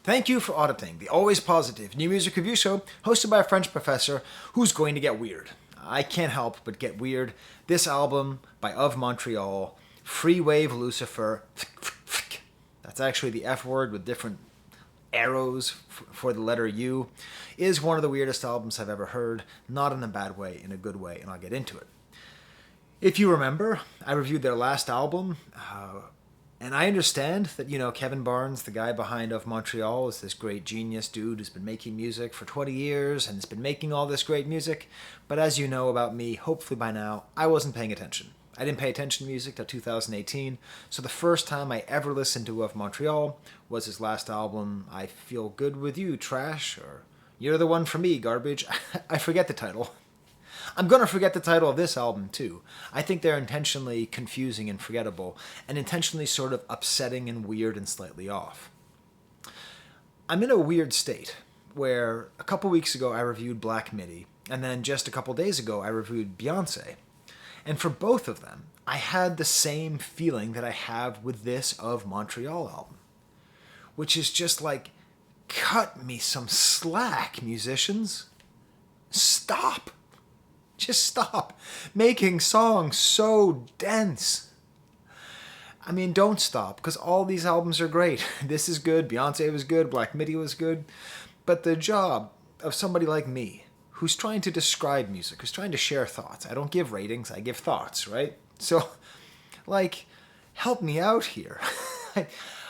Thank you for auditing the always positive new music review show hosted by a French professor who's going to get weird. I can't help but get weird. This album by Of Montreal, Freewave Lucifer, that's actually the F word with different arrows for the letter U, is one of the weirdest albums I've ever heard, not in a bad way, in a good way, and I'll get into it. If you remember, I reviewed their last album, and I understand that, Kevin Barnes, the guy behind Of Montreal, is this great genius dude who's been making music for 20 years and has been making all this great music. But as you know about me, hopefully by now, I wasn't paying attention. I didn't pay attention to music till 2018, so the first time I ever listened to Of Montreal was his last album, I Feel Good With You, Trash, or You're the One For Me, Garbage. I forget the title. I'm going to forget the title of this album, too. I think they're intentionally confusing and forgettable, and intentionally sort of upsetting and weird and slightly off. I'm in a weird state, where a couple weeks ago I reviewed Black Midi, and then just a couple days ago I reviewed Beyonce. And for both of them, I had the same feeling that I have with this Of Montreal album, which is just like, cut me some slack, musicians. Stop. Just stop making songs so dense. I mean, don't stop, because all these albums are great. This is good, Beyonce was good, Black Midi was good. But the job of somebody like me, who's trying to describe music, who's trying to share thoughts. I don't give ratings, I give thoughts, right? So, help me out here.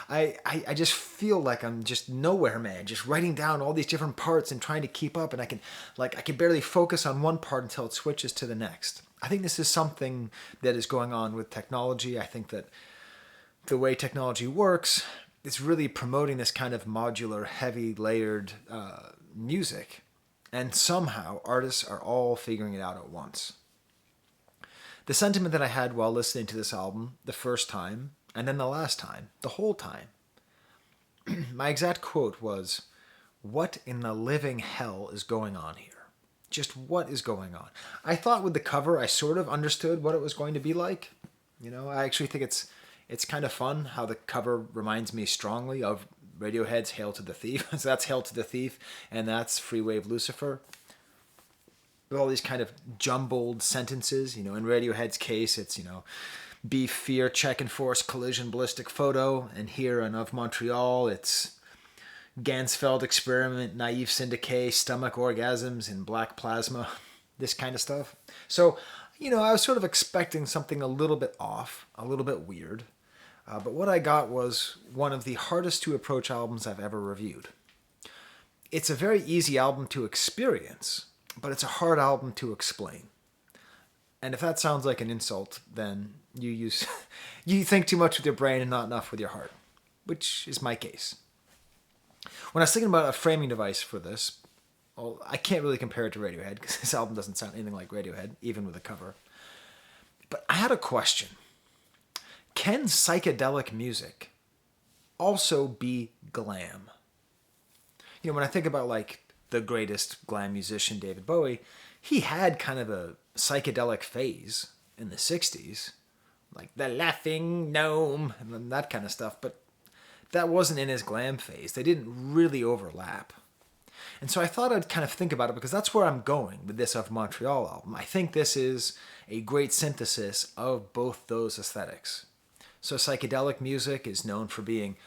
I just feel like I'm just nowhere, man. Just writing down all these different parts and trying to keep up, and I can barely focus on one part until it switches to the next. I think this is something that is going on with technology. I think that the way technology works is really promoting this kind of modular, heavy, layered music, and somehow artists are all figuring it out at once. The sentiment that I had while listening to this album the first time, and then the last time, the whole time, my exact quote was, "What in the living hell is going on here? Just what is going on?" I thought with the cover I sort of understood what it was going to be like. I actually think it's kind of fun how the cover reminds me strongly of Radiohead's Hail to the Thief. So that's Hail to the Thief, and that's Freewave Lucifer. With all these kind of jumbled sentences, in Radiohead's case, it's, beef, fear, check, enforce, collision, ballistic photo. And here in Of Montreal, it's Gansfeld experiment, naive syndicate, stomach orgasms, and black plasma, this kind of stuff. So, I was sort of expecting something a little bit off, a little bit weird. But what I got was one of the hardest to approach albums I've ever reviewed. It's a very easy album to experience, but it's a hard album to explain. And if that sounds like an insult, then you think too much with your brain and not enough with your heart, which is my case. When I was thinking about a framing device for this, well, I can't really compare it to Radiohead because this album doesn't sound anything like Radiohead, even with the cover. But I had a question. Can psychedelic music also be glam? When I think about the greatest glam musician, David Bowie, he had kind of a psychedelic phase in the 60s, like the Laughing Gnome and that kind of stuff, but that wasn't in his glam phase. They didn't really overlap. And so I thought I'd kind of think about it because that's where I'm going with this Of Montreal album. I think this is a great synthesis of both those aesthetics. So psychedelic music is known for being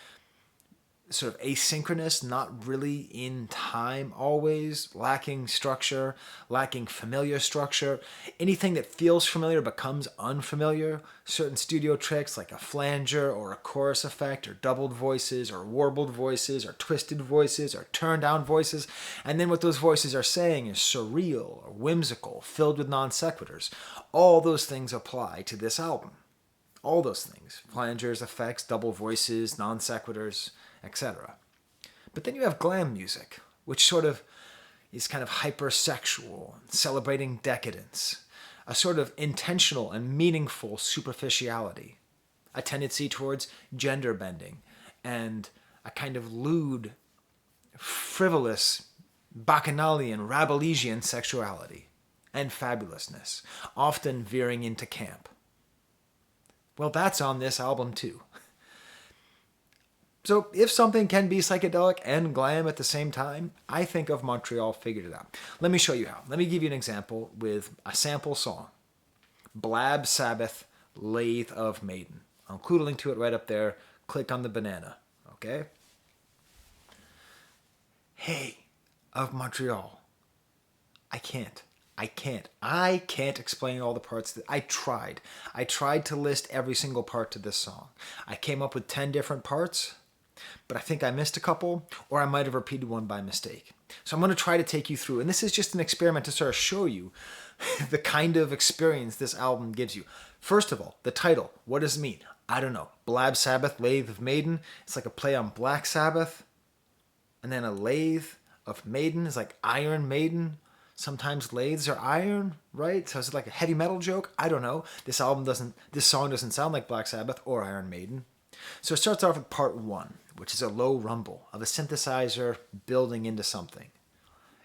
sort of asynchronous, not really in time always, lacking structure, lacking familiar structure. Anything that feels familiar becomes unfamiliar. Certain studio tricks like a flanger or a chorus effect or doubled voices or warbled voices or twisted voices or turned down voices. And then what those voices are saying is surreal or whimsical, filled with non sequiturs. All those things apply to this album. All those things. Flangers, effects, double voices, non sequiturs, etc. But then you have glam music, which sort of is kind of hypersexual, celebrating decadence, a sort of intentional and meaningful superficiality, a tendency towards gender bending, and a kind of lewd, frivolous, bacchanalian, Rabelasian sexuality and fabulousness, often veering into camp. Well, that's on this album too. So if something can be psychedelic and glam at the same time, I think Of Montreal figured it out. Let me show you how. Let me give you an example with a sample song. Blab Sabbath, Lathe of Maiden. I'll include a link to it right up there. Click on the banana, okay? Hey, Of Montreal. I can't explain all the parts. I tried. I tried to list every single part to this song. I came up with 10 different parts, but I think I missed a couple, or I might have repeated one by mistake. So I'm going to try to take you through, and this is just an experiment to sort of show you the kind of experience this album gives you. First of all, the title. What does it mean? I don't know. Blab Sabbath, Lathe of Maiden. It's like a play on Black Sabbath. And then a lathe of Maiden is like Iron Maiden. Sometimes lathes are iron, right? So is it like a heavy metal joke? I don't know. This song doesn't sound like Black Sabbath or Iron Maiden. So it starts off with part 1, which is a low rumble of a synthesizer building into something.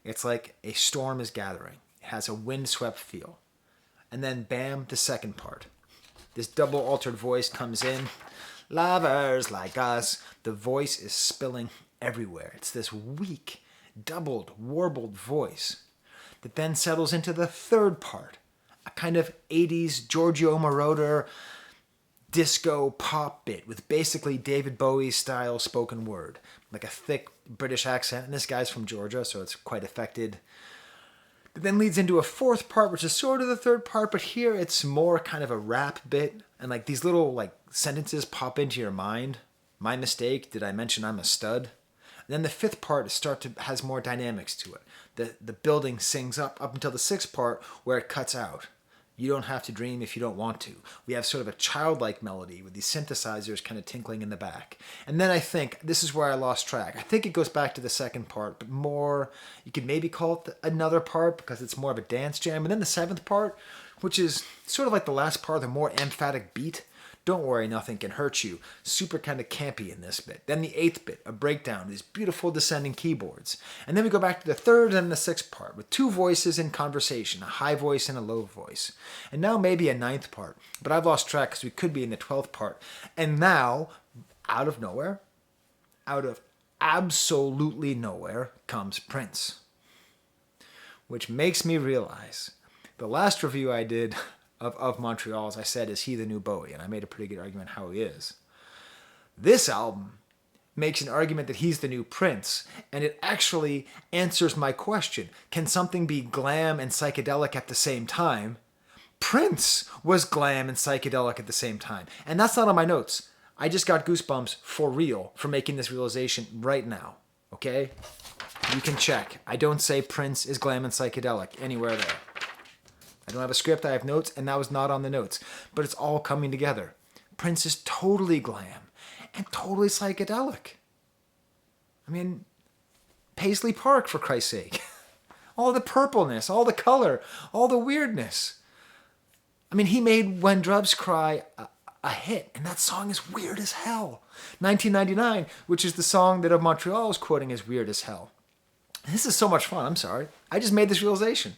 It's like a storm is gathering. It has a windswept feel. And then bam, the second part. This double altered voice comes in. Lovers like us. The voice is spilling everywhere. It's this weak, doubled, warbled voice that then settles into the third part, a kind of 80s Giorgio Moroder disco pop bit with basically David Bowie style spoken word, like a thick British accent, and this guy's from Georgia, so it's quite affected. It then leads into a fourth part, which is sort of the third part, but here it's more kind of a rap bit, and like these little like sentences pop into your mind. My mistake, did I mention I'm a stud? And then the fifth part has more dynamics to it. The building sings up until the sixth part where it cuts out. You don't have to dream if you don't want to. We have sort of a childlike melody with these synthesizers kind of tinkling in the back. And then I think, this is where I lost track. I think it goes back to the second part, but more, you could maybe call it another part because it's more of a dance jam. And then the seventh part, which is sort of like the last part, the more emphatic beat. Don't worry, nothing can hurt you. Super kind of campy in this bit. Then the eighth bit, a breakdown, these beautiful descending keyboards. And then we go back to the third and the sixth part with two voices in conversation, a high voice and a low voice. And now maybe a ninth part, but I've lost track because we could be in the 12th part. And now, out of nowhere, out of absolutely nowhere, comes Prince. Which makes me realize the last review I did of Montreal, as I said, is he the new Bowie? And I made a pretty good argument how he is. This album makes an argument that he's the new Prince, and it actually answers my question. Can something be glam and psychedelic at the same time? Prince was glam and psychedelic at the same time. And that's not on my notes. I just got goosebumps for real for making this realization right now. Okay? You can check. I don't say Prince is glam and psychedelic anywhere there. I don't have a script, I have notes, and that was not on the notes. But it's all coming together. Prince is totally glam and totally psychedelic. I mean, Paisley Park, for Christ's sake. All the purpleness, all the color, all the weirdness. I mean, he made When Doves Cry a hit, and that song is weird as hell. 1999, which is the song that Of Montreal is quoting, is weird as hell. This is so much fun, I'm sorry. I just made this realization.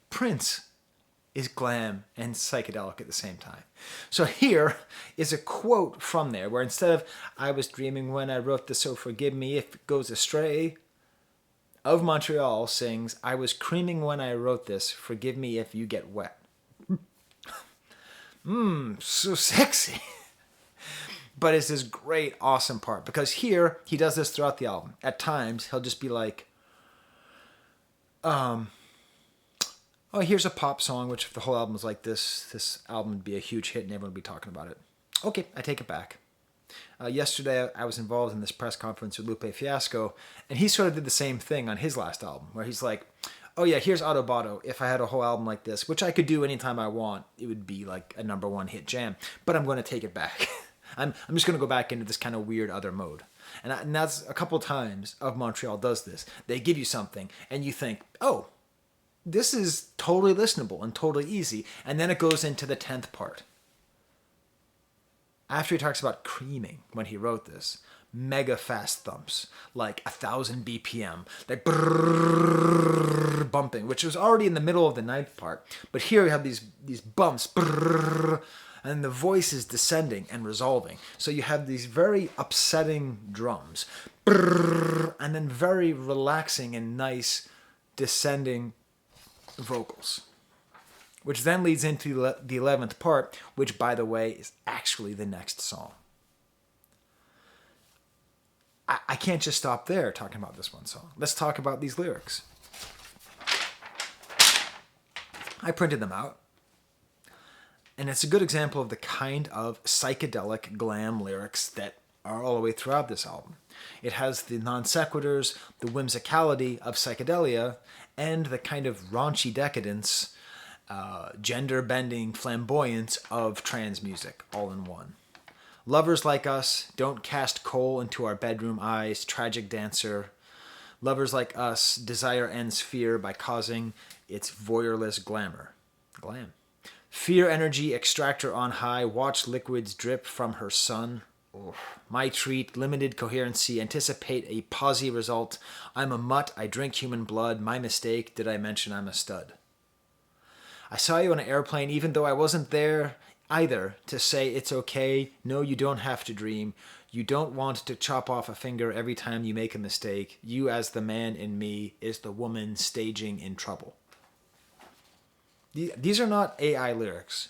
Prince is glam and psychedelic at the same time. So here is a quote from there where instead of I was dreaming when I wrote this, so forgive me if it goes astray, Of Montreal sings I was creaming when I wrote this, forgive me if you get wet. So sexy. But it's this great, awesome part because here he does this throughout the album. At times he'll just be like, oh, here's a pop song, which if the whole album was like this album would be a huge hit and everyone would be talking about it. Okay, I take it back. Yesterday, I was involved in this press conference with Lupe Fiasco, and he sort of did the same thing on his last album, where he's like, oh yeah, here's Autobotto. If I had a whole album like this, which I could do anytime I want, it would be like a #1 hit jam, but I'm going to take it back. I'm just going to go back into this kind of weird other mode. And that's a couple times Of Montreal does this. They give you something, and you think, oh, this is totally listenable and totally easy. And then it goes into the 10th part. After he talks about creaming when he wrote this, mega fast thumps, like 1,000 BPM, like brrrr, bumping, which was already in the middle of the 9th part. But here we have these bumps, brrrr, And the voice is descending and resolving. So you have these very upsetting drums, and then very relaxing and nice descending vocals, which then leads into the 11th part, which, by the way, is actually the next song. I can't just stop there talking about this one song. Let's talk about these lyrics. I printed them out. And it's a good example of the kind of psychedelic glam lyrics that are all the way throughout this album. It has the non sequiturs, the whimsicality of psychedelia, and the kind of raunchy decadence, gender-bending flamboyance of trance music, all in one. Lovers like us don't cast coal into our bedroom eyes, tragic dancer. Lovers like us desire ends fear by causing its voyeurless glamour. Glam. Fear energy extractor on high, watch liquids drip from her sun. Oh, my treat, limited coherency, anticipate a posy result. I'm a mutt, I drink human blood. My mistake, did I mention I'm a stud? I saw you on an airplane even though I wasn't there either to say it's okay. No, you don't have to dream. You don't want to chop off a finger every time you make a mistake. You as the man in me is the woman staging in trouble. These are not AI lyrics,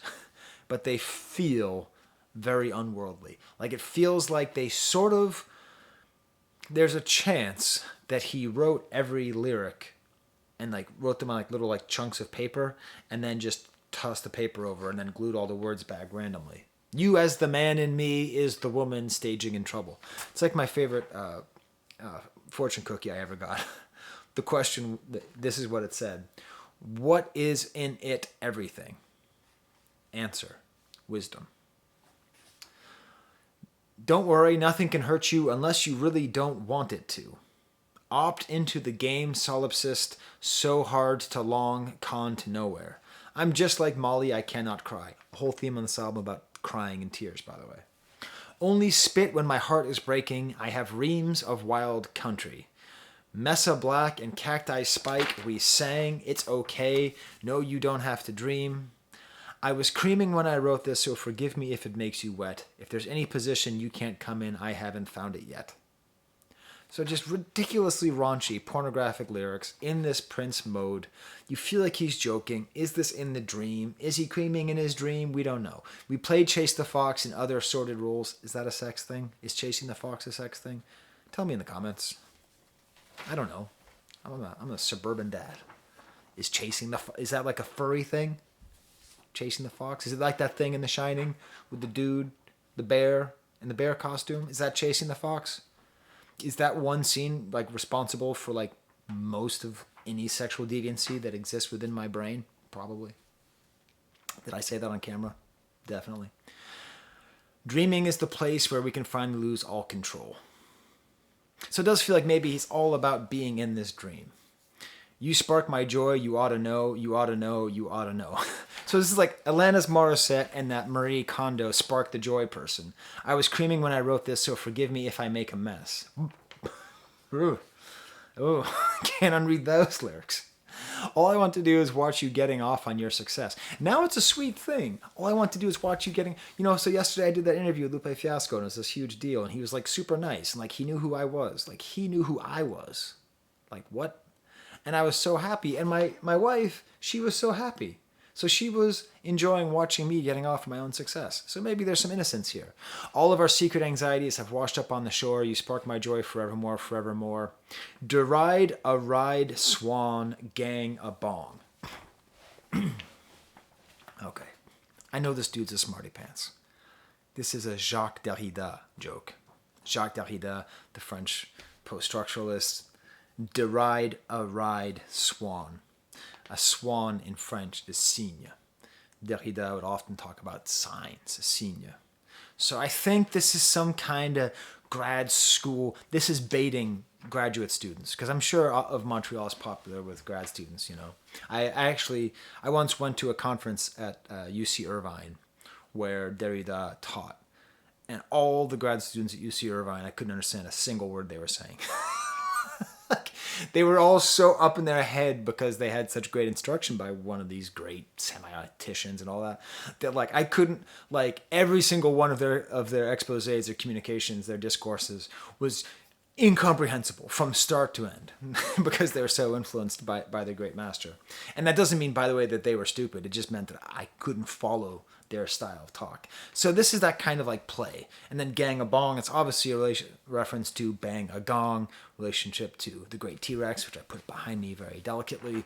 but they feel very unworldly. Like it feels like they sort of, there's a chance that he wrote every lyric and like wrote them on like little like chunks of paper and then just tossed the paper over and then glued all the words back randomly. You as the man in me is the woman staging in trouble. It's like my favorite fortune cookie I ever got. The question, this is what it said. What is in it everything? Answer, wisdom. Don't worry, nothing can hurt you unless you really don't want it to. Opt into the game, solipsist, so hard to long, con to nowhere. I'm just like Molly, I cannot cry. A whole theme on this album about crying and tears, by the way. Only spit when my heart is breaking, I have reams of wild country. Mesa Black and Cacti Spike, we sang, it's okay, no you don't have to dream. I was creaming when I wrote this, so forgive me if it makes you wet. If there's any position you can't come in, I haven't found it yet. So just ridiculously raunchy, pornographic lyrics in this Prince mode. You feel like he's joking. Is this in the dream? Is he creaming in his dream? We don't know. We played Chase the Fox and other assorted roles. Is that a sex thing? Is chasing the fox a sex thing? Tell me in the comments. I don't know. I'm a suburban dad. Is is that like a furry thing? Chasing the fox? Is it like that thing in The Shining with the dude, the bear, in the bear costume? Is that chasing the fox? Is that one scene like responsible for like most of any sexual deviancy that exists within my brain? Probably. Did I say that on camera? Definitely. Dreaming is the place where we can finally lose all control. So it does feel like maybe he's all about being in this dream. You spark my joy, you ought to know, you ought to know, you ought to know. So this is like Alanis Morissette and that Marie Kondo Spark the Joy person. I was creaming when I wrote this, so forgive me if I make a mess. Ooh. Can't unread those lyrics. All I want to do is watch you getting off on your success. Now it's a sweet thing. All I want to do is watch you getting, so yesterday I did that interview with Lupe Fiasco and it was this huge deal and he was like super nice and like he knew who I was. Like he knew who I was. Like what? And I was so happy. And my wife, she was so happy. So she was enjoying watching me getting off my own success. So maybe there's some innocence here. All of our secret anxieties have washed up on the shore. You spark my joy forevermore, forevermore. Deride a ride, swan, gang a bong. Okay. I know this dude's a smarty pants. This is a Jacques Derrida joke. Jacques Derrida, the French post-structuralist. Deride a ride, swan. A swan in French is cygne. Derrida would often talk about signs, a cygne. So I think this is some kind of grad school. This is baiting graduate students because I'm sure of Montreal is popular with grad students. I once went to a conference at UC Irvine where Derrida taught, and all the grad students at UC Irvine, I couldn't understand a single word they were saying. They were all so up in their head because they had such great instruction by one of these great semioticians and all that, that like I couldn't, like every single one of their exposés, their communications, their discourses was incomprehensible from start to end because they were so influenced by the great master. And that doesn't mean, by the way, that they were stupid. It just meant that I couldn't follow their style of talk. So this is that kind of like play. And then Gang a Bong, it's obviously a reference to Bang a Gong, relationship to the great T-Rex, which I put behind me very delicately.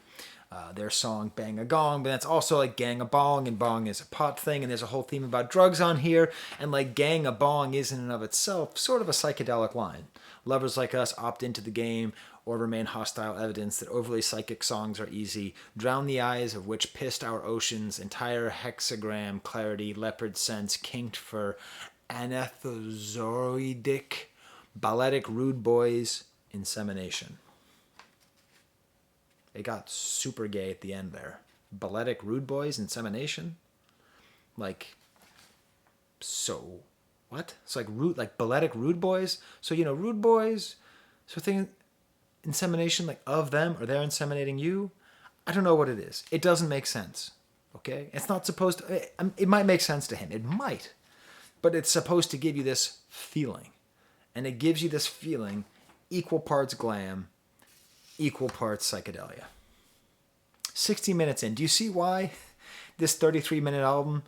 Their song Bang a Gong, but that's also like Gang a Bong, and bong is a pot thing, and there's a whole theme about drugs on here, and like Gang a Bong is in and of itself sort of a psychedelic line. Lovers like us opt into the game or remain hostile, evidence that overly psychic songs are easy, drown the eyes of which pissed our oceans, entire hexagram clarity, leopard sense, kinked for anethozoroidic, balletic rude boys, insemination. It got super gay at the end there. Balletic rude boys, insemination? Like, so what? It's like balletic rude boys? So, you know, rude boys, so thinking insemination like of them, or they're inseminating you? I don't know what it is. It doesn't make sense. Okay? It's not supposed to, it might make sense to him. It might. But it's supposed to give you this feeling. And it gives you this feeling equal parts glam, equal parts psychedelia. 60 minutes in. Do you see why this 33-minute album?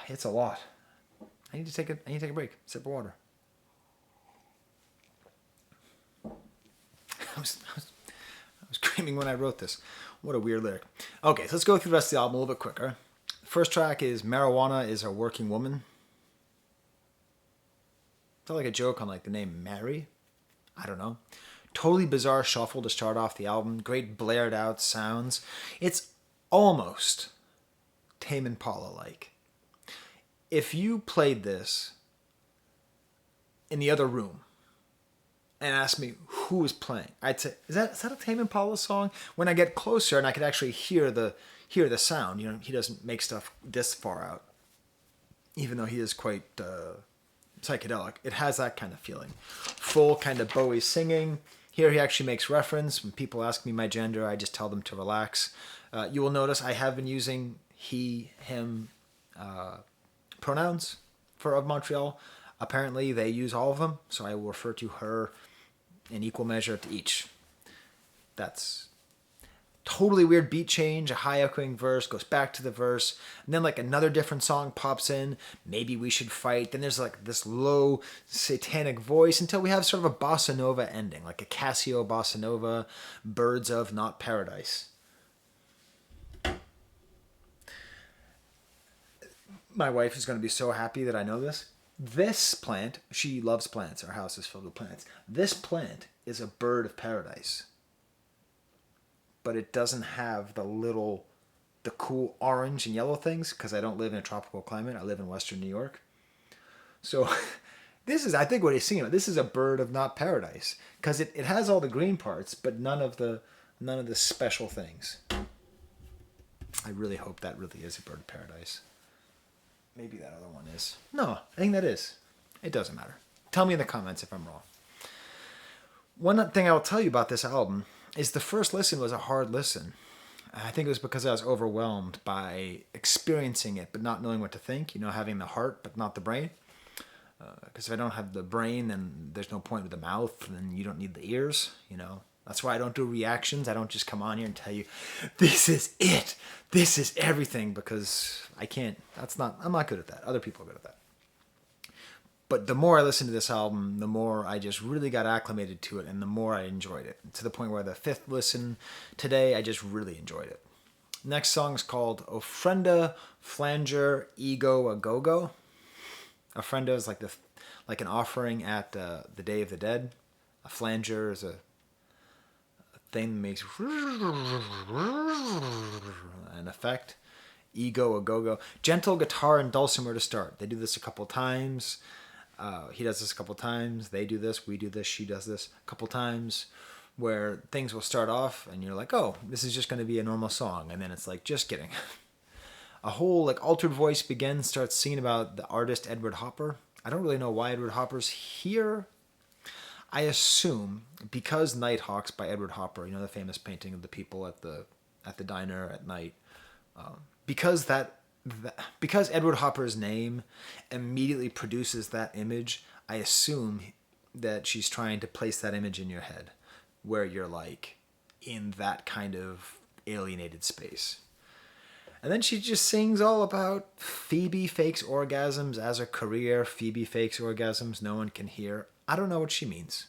It's a lot. I need to take a break. Sip of water. I was screaming when I wrote this. What a weird lyric. Okay, so let's go through the rest of the album a little bit quicker. First track is Marijuana is a Working Woman. Is that like a joke on like the name Mary? I don't know. Totally bizarre shuffle to start off the album. Great blared out sounds. It's almost Tame Impala-like. If you played this in the other room and asked me who was playing, I'd say, is that a Tame Impala song? When I get closer and I could actually hear the sound, you know, he doesn't make stuff this far out, even though he is quite psychedelic. It has that kind of feeling. Full kind of Bowie singing. Here he actually makes reference. When people ask me my gender, I just tell them to relax. You will notice I have been using he, him pronouns for Of Montreal. Apparently they use all of them, so I will refer to her in equal measure to each. That's totally weird beat change, a high echoing verse, goes back to the verse, and then like another different song pops in, Maybe We Should Fight, then there's like this low satanic voice until we have sort of a bossa nova ending, like a Casio bossa nova, Birds of Not Paradise. My wife is going to be so happy that I know this. This plant, she loves plants, our house is filled with plants. This plant is a bird of paradise. But it doesn't have the cool orange and yellow things because I don't live in a tropical climate. I live in Western New York. So this is, I think what he's singing about, this is a bird of not paradise because it has all the green parts, but none of the special things. I really hope that really is a bird of paradise. Maybe that other one is. No, I think that is. It doesn't matter. Tell me in the comments if I'm wrong. One thing I will tell you about this album is the first listen was a hard listen. I think it was because I was overwhelmed by experiencing it but not knowing what to think. You know, having the heart but not the brain. Because if I don't have the brain, then there's no point with the mouth, and you don't need the ears, you know. That's why I don't do reactions. I don't just come on here and tell you, this is it. This is everything, because I can't. I'm not good at that. Other people are good at that. But the more I listened to this album, the more I just really got acclimated to it, and the more I enjoyed it. To the point where the fifth listen today, I just really enjoyed it. Next song is called Ofrenda Flanger Ego A Go-Go. Ofrenda is like an offering at the Day of the Dead. A flanger is a thing that makes an effect. Ego A Go-Go. Gentle guitar and dulcimer to start. They do this a couple times. He does this a couple times. They do this. We do this. She does this a couple times. Where things will start off and you're like, oh, this is just going to be a normal song. And then it's like, just kidding. A whole like altered voice begins, starts singing about the artist Edward Hopper. I don't really know why Edward Hopper's here. I assume because Nighthawks by Edward Hopper, the famous painting of the people at the diner at night, because because Edward Hopper's name immediately produces that image, I assume that she's trying to place that image in your head, where you're like in that kind of alienated space. And then she just sings all about Phoebe fakes orgasms as a career. Phoebe fakes orgasms no one can hear. I don't know what she means.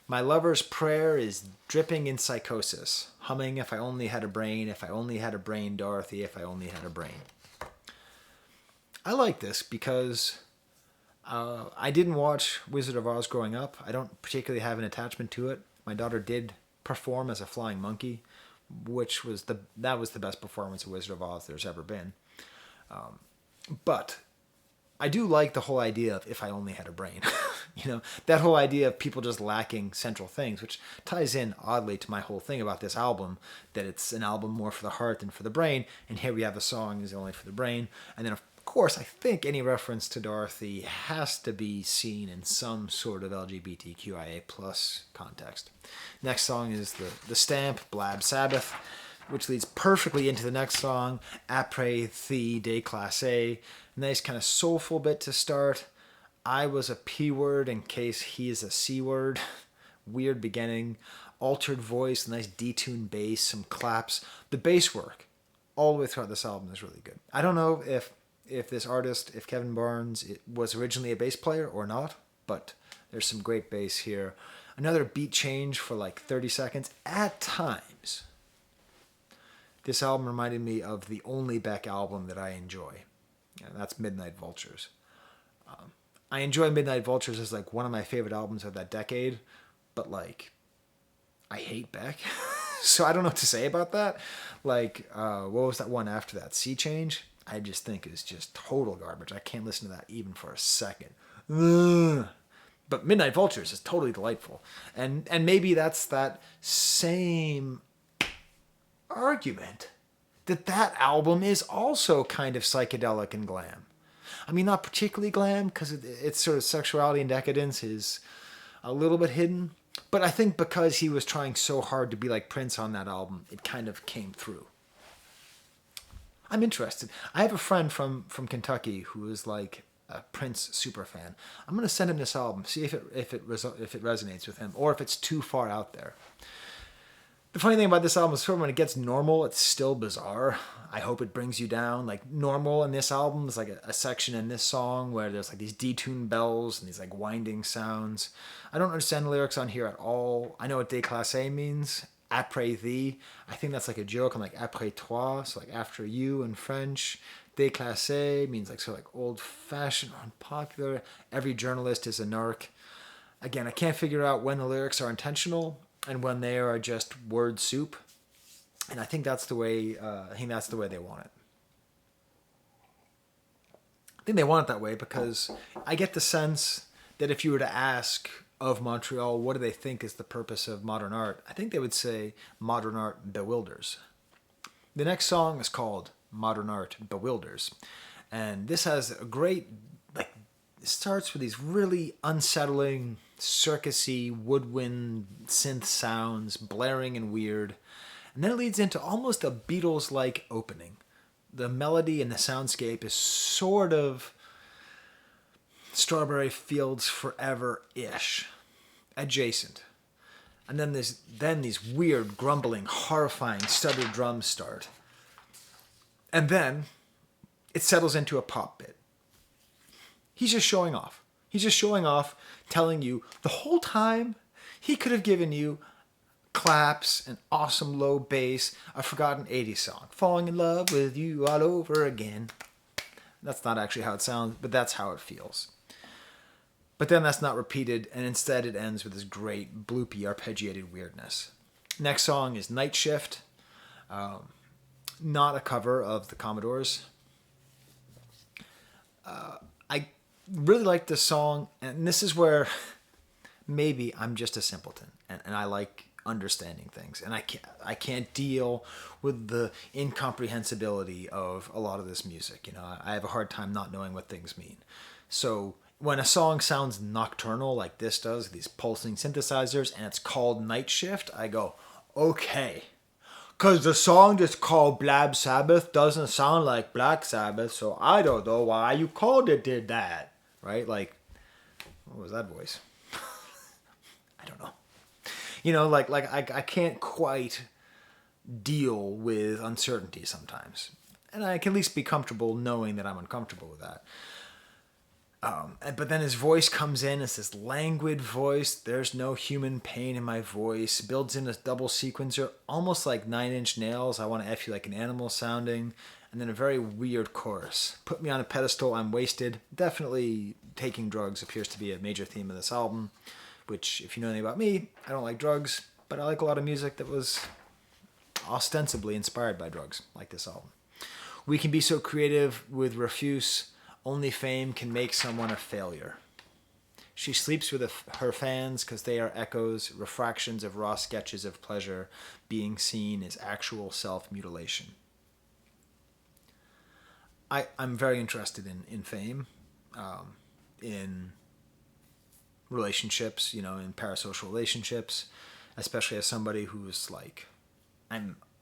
My lover's prayer is dripping in psychosis, humming if I only had a brain, if I only had a brain, Dorothy, if I only had a brain. I like this because I didn't watch Wizard of Oz growing up. I don't particularly have an attachment to it. My daughter did perform as a flying monkey, which was the best performance of Wizard of Oz there's ever been. But I do like the whole idea of if I only had a brain. That whole idea of people just lacking central things, which ties in oddly to my whole thing about this album, that it's an album more for the heart than for the brain. And here we have a song is only for the brain. And then of course, I think any reference to Dorothy has to be seen in some sort of LGBTQIA plus context. Next song is the Stamp, Blab Sabbath, which leads perfectly into the next song, Après the Déclassé. Nice kind of soulful bit to start. I was a P word in case he is a C word. Weird beginning. Altered voice, nice detuned bass, some claps. The bass work all the way throughout this album is really good. I don't know if this artist, if Kevin Barnes was originally a bass player or not, but there's some great bass here. Another beat change for like 30 seconds at times. This album reminded me of the only Beck album that I enjoy, and that's Midnight Vultures. I enjoy Midnight Vultures as like one of my favorite albums of that decade, but like, I hate Beck. So I don't know what to say about that. Like, what was that one after that? Sea Change? I just think is just total garbage. I can't listen to that even for a second. Ugh. But Midnight Vultures is totally delightful. And maybe that's that same argument that album is also kind of psychedelic and glam. I mean, not particularly glam, because it's sort of sexuality and decadence is a little bit hidden. But I think because he was trying so hard to be like Prince on that album, it kind of came through. I'm interested. I have a friend from Kentucky who is like a Prince super fan. I'm going to send him this album, see if it resonates with him, or if it's too far out there. The funny thing about this album is sort of when it gets normal, it's still bizarre. I hope it brings you down. Like normal in this album is like a section in this song where there's like these detuned bells and these like winding sounds. I don't understand the lyrics on here at all. I know what déclassé means. Après the, I think that's like a joke. I'm like après toi, so like after you in French. Déclassé means like sort of like old-fashioned, unpopular. Every journalist is a narc. Again, I can't figure out when the lyrics are intentional and when they are just word soup. And I think that's the way. They want it. I think they want it that way because I get the sense that if you were to ask of Montreal, what do they think is the purpose of modern art? I think they would say modern art bewilders. The next song is called Modern Art Bewilders. And this has a great, it starts with these really unsettling, circusy, woodwind synth sounds, blaring and weird. And then it leads into almost a Beatles-like opening. The melody and the soundscape is sort of Strawberry Fields Forever-ish, adjacent. And then these weird, grumbling, horrifying stuttered drums start. And then it settles into a pop bit. He's just showing off. He's just showing off, telling you the whole time he could have given you claps, an awesome low bass, a forgotten 80s song. Falling in love with you all over again. That's not actually how it sounds, but that's how it feels. But then that's not repeated, and instead it ends with this great bloopy arpeggiated weirdness. Next song is Night Shift. Not a cover of the Commodores. I really like this song, and this is where maybe I'm just a simpleton, and I like understanding things, and I can't deal with the incomprehensibility of a lot of this music. I have a hard time not knowing what things mean. So when a song sounds nocturnal like this does, these pulsing synthesizers, and it's called Night Shift, I go, okay. Because the song that's called Black Sabbath doesn't sound like Black Sabbath, so I don't know why you called it did that. Right? Like, what was that voice? I don't know. You know, like I can't quite deal with uncertainty sometimes. And I can at least be comfortable knowing that I'm uncomfortable with that. But then his voice comes in, it's this languid voice. There's no human pain in my voice. Builds in a double sequencer, almost like Nine Inch Nails. I want to F you like an animal sounding. And then a very weird chorus. Put me on a pedestal, I'm wasted. Definitely taking drugs appears to be a major theme of this album. Which, if you know anything about me, I don't like drugs. But I like a lot of music that was ostensibly inspired by drugs, like this album. We can be so creative with refuse. Only fame can make someone a failure. She sleeps with her fans because they are echoes, refractions of raw sketches of pleasure. Being seen is actual self-mutilation. I'm very interested in fame, in relationships, you know, in parasocial relationships, especially as somebody who's like,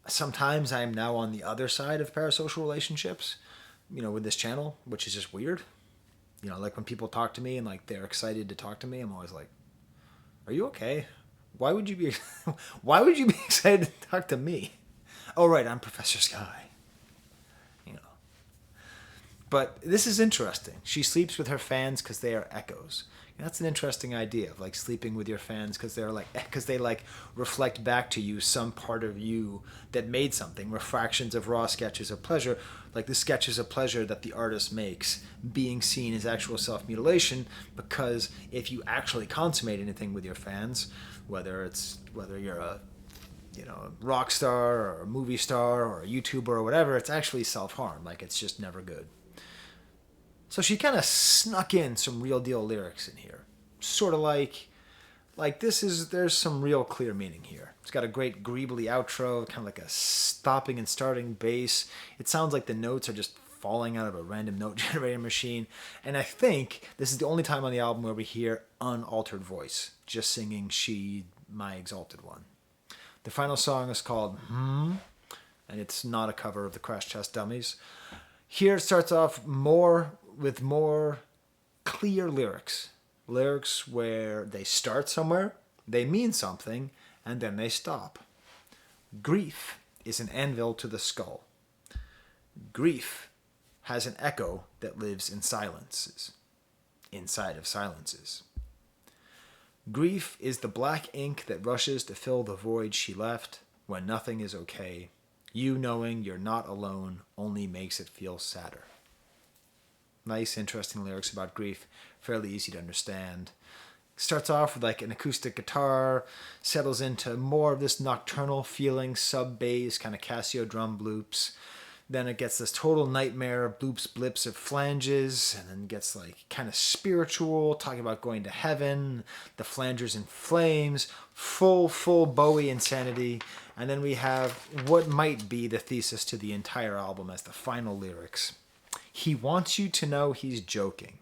sometimes I'm now on the other side of parasocial relationships, you know, with this channel, which is just weird. You know, like when people talk to me and like they're excited to talk to me, I'm always like, are you okay? Why would you be excited to talk to me? Oh, right, I'm Professor Sky. You know. But this is interesting. She sleeps with her fans because they are echoes. That's an interesting idea of like sleeping with your fans because they like reflect back to you some part of you that made something. Refractions of raw sketches of pleasure, like the sketches of pleasure that the artist makes. Being seen as actual self-mutilation, because if you actually consummate anything with your fans, whether you're a rock star or a movie star or a YouTuber or whatever, it's actually self-harm. Like it's just never good. So she kind of snuck in some real deal lyrics in here. Sort of like there's some real clear meaning here. It's got a great greebly outro, kind of like a stopping and starting bass. It sounds like the notes are just falling out of a random note generator machine. And I think this is the only time on the album where we hear unaltered voice, just singing She, My Exalted One. The final song is called and it's not a cover of the Crash Test Dummies. Here it starts off with more clear lyrics. Lyrics where they start somewhere, they mean something, and then they stop. Grief is an anvil to the skull. Grief has an echo that lives in silences, inside of silences. Grief is the black ink that rushes to fill the void she left when nothing is okay. You knowing you're not alone only makes it feel sadder. Nice, interesting lyrics about grief, fairly easy to understand. Starts off with like an acoustic guitar, settles into more of this nocturnal feeling, sub-bass, kind of Casio drum bloops. Then it gets this total nightmare, bloops, blips of flanges, and then gets like kind of spiritual, talking about going to heaven, the flangers in flames, full Bowie insanity. And then we have what might be the thesis to the entire album as the final lyrics. He wants you to know he's joking,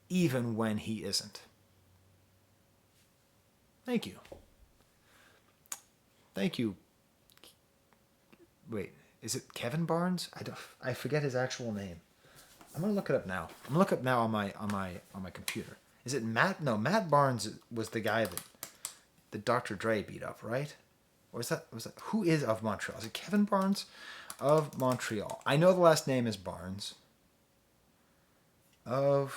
even when he isn't. Thank you. Thank you. Wait, is it Kevin Barnes? I forget his actual name. I'm gonna look it up now. I'm gonna look up now on my computer. Is it Matt? No, Matt Barnes was the guy that Dr. Dre beat up, right? Or was that who is of Montreal? Is it Kevin Barnes? Of Montreal. I know the last name is Barnes. Okay,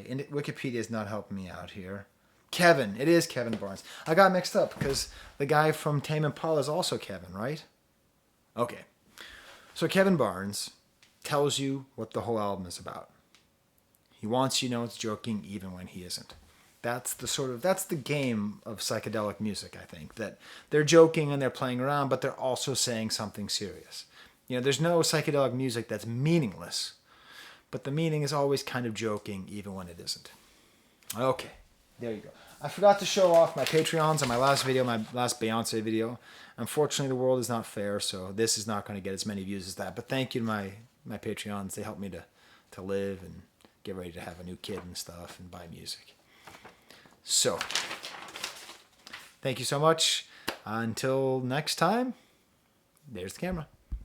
and Wikipedia is not helping me out here. Kevin. It is Kevin Barnes. I got mixed up because the guy from Tame Impala is also Kevin, right? Okay. So Kevin Barnes tells you what the whole album is about. He wants you to know it's joking even when he isn't. That's the game of psychedelic music, I think, that they're joking and they're playing around, but they're also saying something serious. You know, there's no psychedelic music that's meaningless, but the meaning is always kind of joking even when it isn't. Okay, there you go. I forgot to show off my Patreons on my last video, my last Beyonce video. Unfortunately, the world is not fair, so this is not going to get as many views as that, but thank you to my Patreons. They help me to live and get ready to have a new kid and stuff and buy music. So, thank you so much. Until next time, there's the camera.